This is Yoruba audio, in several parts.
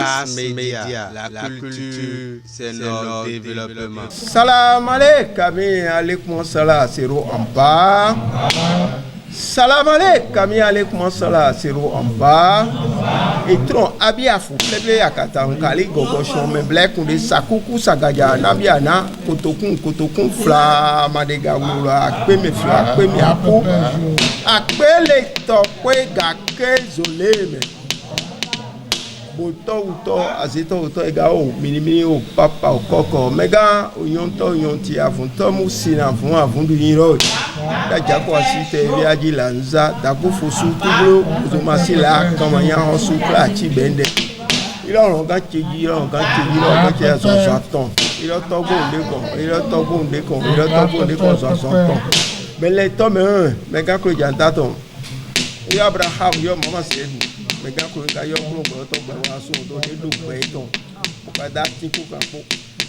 Mass Media, la culture, c'est notre développement. Salam alaikum, alaikum salam, siro amba. Salam alaikum, alaikum salam, siro amba. Et tron abiafu, plebe yakata nkali gogoshon me blek kunde sakuku sagaja nabiana kotokun fla madega wula akpe me fla akpe me apu akpe le tokwe gake zoleme. Auto azito auto ega o minimini o papa o koko mega oyonto yonti avunto musina avundu yiro da jako asite viaji lanza da kufusu tublo uzomasila kama ya hosu plachi bende ilo ga cheji lo ga che so ton ilo togo nde kon so ton bele to mega ko janta ton yo Abraham yo mama sedu mega ko ka yo ko to gba wa so to de lu pe ton o ka da ti ku kan po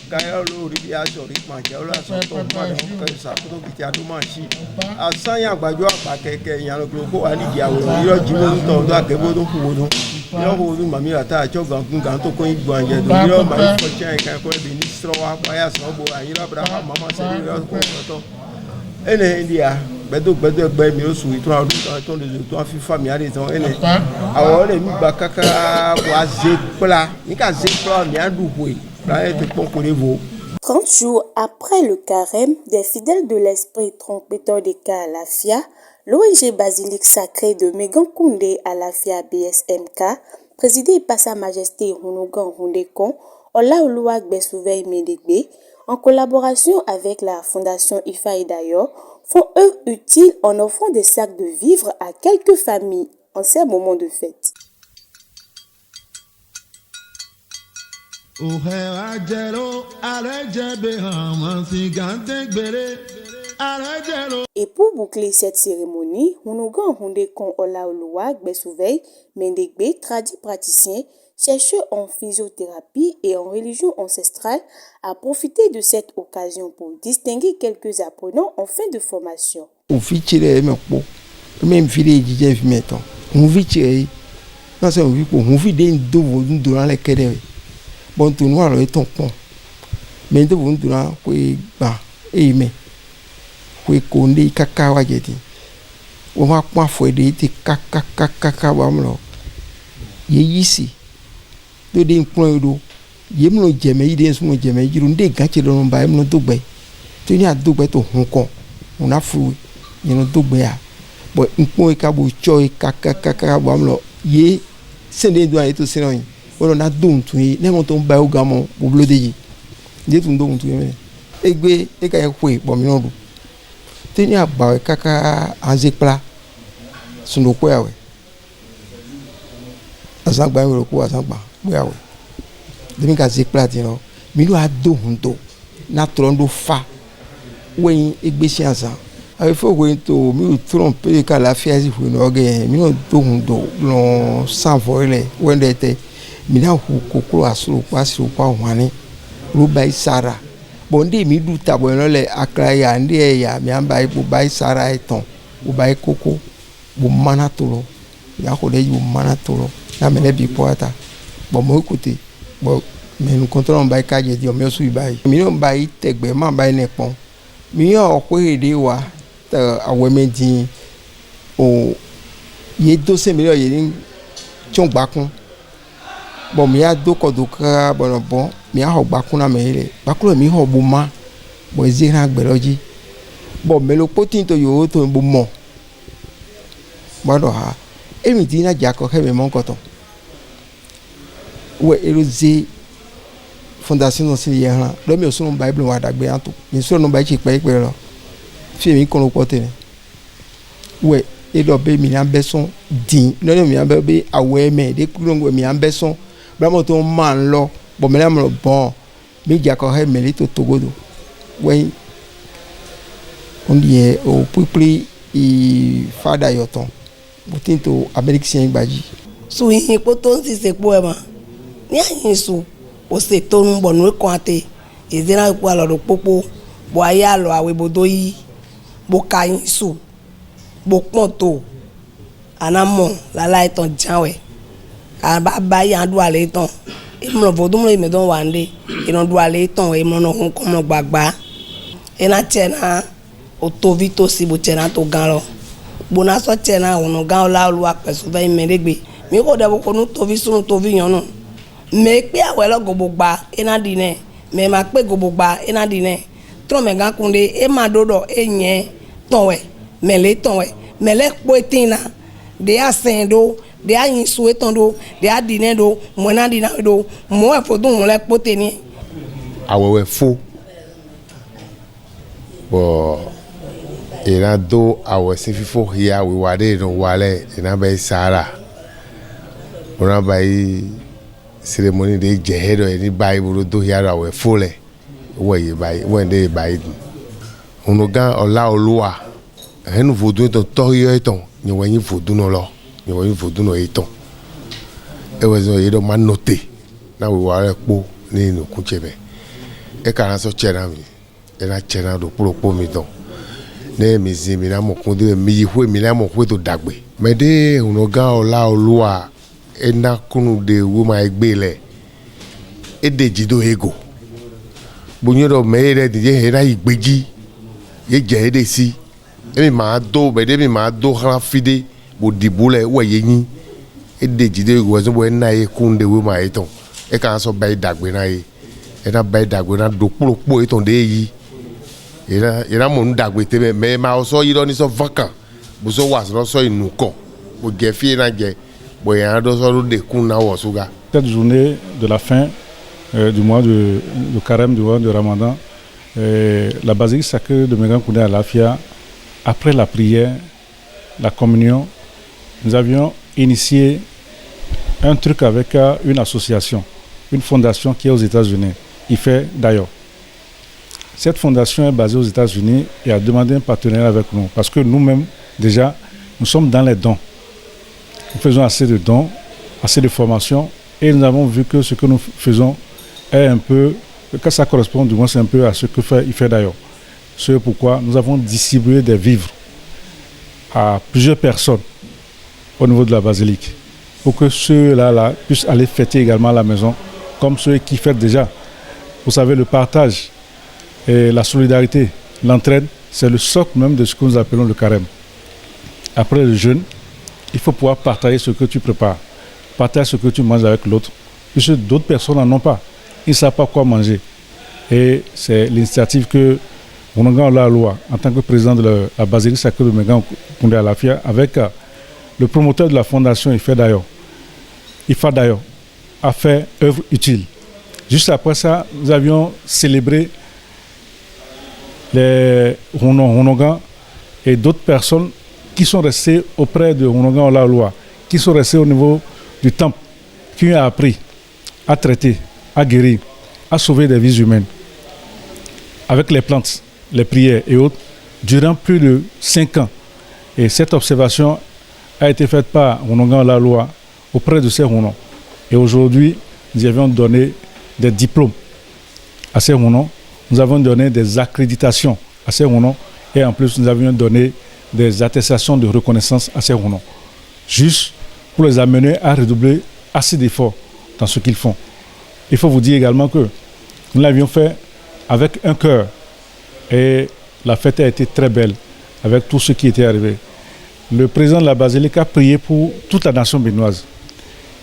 ka yo lo ri bi aso ri pa je o la so to ma de ko sa ko to ti adu ma si asan ya gbajo apa keke yan lo ko wa ni di awo yo ji mo to do akebo to ku wo do yo ko du mami ata acho gan to ko igbo anje do yo ma ko chen kan ko bi ni stro wa pa ya so bo ayin Abraham mama se ri ko to ene India bedo gbe mi osu itun ọdún ton de to fi fami ade ton ene awon le mi gba kaka wa zepla ni ka zepla mi adu boy la e te pon ko levo. 30 jours après le carême des fidèles de l'esprit trompetteur des cas à l'AFIA, l'ONG Basilique Sacrée de Megan Koundé à l'AFIA BSMK, présidée par Sa Majesté Rounogan Roundekon, Olaoluwa Gbesouveil Medegbe, en collaboration avec la Fondation Ifa Idayo, font œuvre utile en offrant des sacs de vivres à quelques familles en ces moments de fête. Et pour boucler cette cérémonie, Rounogan Roundekon Olaoluwa Gbesouveil Medegbe, traduit praticien, chercheur en physiothérapie et en religion ancestrale, a profité de cette occasion pour distinguer quelques apprenants en fin de formation. Do de npon do yemno jeme ide sumo jeme jiru nde ganche do ba emno dogbe to ni adogbe to hunko una fu yeno dogbe ya bo npon e ka bo cho e kaka bo amlo ye sende do ayeto senoyin wolo na dun tun yi ne mo to ba o gamo bo blodeji de tun dun tun me egbe e ka ye kwe bo mi no do to ni agba e kaka anzekpla sundo ko yawe azagba e ko azagba buyawe demi ka zekplati no mi lo ado hunto na trondo fa wen egbesi ansa awe fo wen to mi trompe ka la fiasi fu no ge mi no do hunto no san voile wen de te mi na hu kokoro asuru pasi o pa wani ro bai sara bonde mi du tabo no le akra ya ndi ya mi amba ipo bai sara eton o bai koko bo mana tolo ya ko de bo mana tolo na mele bi poata bon mo écoutez bon mais nous contrôlons ba ka je di o mi su ibai mi no ba itegbe ma ba ne pon mi o ko ede wa ta awemedin o ye 200 millions ye ni chon gbakun bon mi a do ko do ka bon mi a ho gbakun na me le gbakun mi ho bu ma bo ezira gberoji bon me lo potin to yo to bu mo bodo ha emi ti na ja ko he me mon koton ouais érosé fondation non c'est hier là mais aussi non bible wa dagbe anto ni so non ba chi pe lo fi mi kon lo pote ni ouais et do be mi an beson din no mi an be awe me de ku ngo mi an beson bra mo to man lo bo me lo bon mi ja ko he me li to togodo ouais on dit au pupli i fada yoton botinto americain gbaji so yin poto si se po e ma ní àyìn sùn ó ṣe tó ń bọ̀ ní kan àti ìdíná ipò àlọ́dọ̀ pópó bó ayé àlọ́ àwọn ibodò yìí bó ka yín sùn bó pọ̀ tó ànámọ̀ láláì tán jáwẹ̀ àbá báyìí àdúrà lè tán emno vodumlo imedon wande eno duale ton emno no hon komo gbagba ena chena otovi to si bo chena to gan lo bona so chena ono gan la lu apeso ve meregbe mi ko de bo nu tovi sunu tovi yan no me pe awelo gobogba ena dine me ma pe gobogba ena dine tro me gan kunde e ma dodo enye tonwe mele tonwe mele poetina de asendo de ayin suetondo de adine do mona dina do mo e fodun mo le poteni awewe fo bo ina do awe sififo hia we wade no wale ina bai sara ona bai ceremony de jehedo ni bai buru do hia awe fo le we bai wende bai ono gan ola olua henu vodun to toyo eton ni wenyi vodun no lo ni wenyi vodun no eton e wezo yedo man note na we wale po ni no kunchebe e kana so chena mi e na chena do pro mi don ne mi zi mi na mo kunde mi hwe mi na mo hwe to dagbe me de ono gan ola olua e na kunu de wo ma egbele e de jido ego bunyo me de je he na igbeji ye je de si emi ma do be de mi ma do kala fide bo dibule we yin e de jido ego so bo na ye kunde wo ma eton e kan so be dagbe na ye e na be dagbe na do puro eton de yi ira mo ndagbe tebe me ma so yi do ni so vacant bo so was no so inu kon bo je fi na je bo yan do so de kun na wo suga. Cette journée de la fin du mois de carême du mois de Ramadan, la basilique sacrée de Megan Koundé Alafia, après la prière, la communion, nous avions initié un truc avec une association, une fondation qui est aux États-Unis, IFE d'ailleurs. Cette fondation est basée aux États-Unis et a demandé un partenariat avec nous parce que nous-mêmes, déjà, nous sommes dans les dons. Nous faisons assez de dons, assez de formations et nous avons vu que ce que nous faisons est un peu, que ça correspond du moins un peu à ce que fait d'ailleurs. C'est pourquoi nous avons distribué des vivres à plusieurs personnes au niveau de la basilique pour que ceux-là puissent aller fêter également à la maison comme ceux qui fêtent déjà. Vous savez, le partage et la solidarité, l'entraide, c'est le socle même de ce que nous appelons le carême. Après le jeûne, il faut pouvoir partager ce que tu prépares, partager ce que tu manges avec l'autre, puisque d'autres personnes n'en ont pas. Ils ne savent pas quoi manger. Et c'est l'initiative que Mounonga Olaloa, en tant que président de la basilique sacrée de Megan Koundé Alafia, avec le promoteur de la fondation IFA d'ailleurs, a fait œuvre utile. Juste après ça, nous avions célébré les Hunonga et d'autres personnes qui sont restés auprès de Hunonga Olaloa, qui sont restés au niveau du temple, qui ont appris à traiter, à guérir, à sauver des vies humaines avec les plantes, les prières et autres, durant plus de 5 ans. Et cette observation a été faite par Hunonga Olaloa auprès de ces Hunon. Et aujourd'hui, nous avions donné des diplômes à ces Hunon. Nous avons donné des accréditations à ces Hunon et en plus nous avions donné des attestations de reconnaissance à ces Hunon, juste pour les amener à redoubler assez d'efforts dans ce qu'ils font. Il faut vous dire également que nous l'avions fait avec un cœur et la fête a été très belle avec tout ce qui était arrivé. Le président de la basilique a prié pour toute la nation béninoise.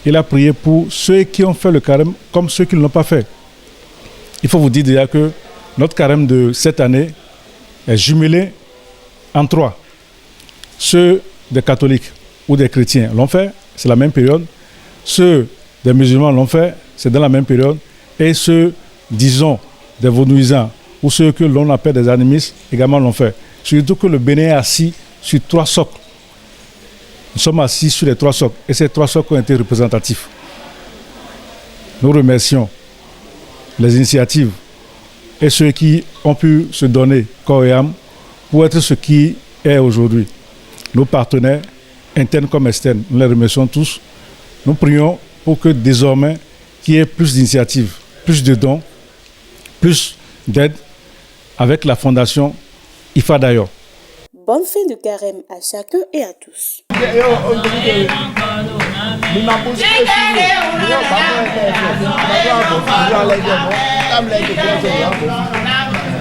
Il a prié pour ceux qui ont fait le carême comme ceux qui ne l'ont pas fait. Il faut vous dire déjà que notre carême de cette année est jumelé en 3. Ceux des catholiques ou des chrétiens l'ont fait, c'est la même période. Ceux des musulmans l'ont fait, c'est dans la même période. Et ceux, disons, des vaudouisants ou ceux que l'on appelle des animistes également l'ont fait. Surtout que le Bénin est assis sur 3 socles. Nous sommes assis sur les 3 socles et ces 3 socles ont été représentatifs. Nous remercions les initiatives et ceux qui ont pu se donner corps et âme pour être ce qui est aujourd'hui. Nos partenaires, internes comme externes, nous les remercions tous. Nous prions pour que désormais, qu'il y ait plus d'initiatives, plus de dons, plus d'aide avec la fondation IFA d'ailleurs. bonne fin de carême à chacun et à tous.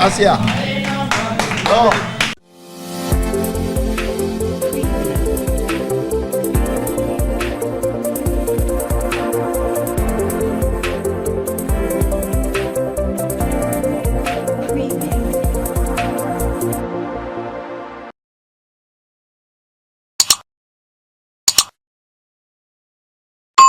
Asia. Oh.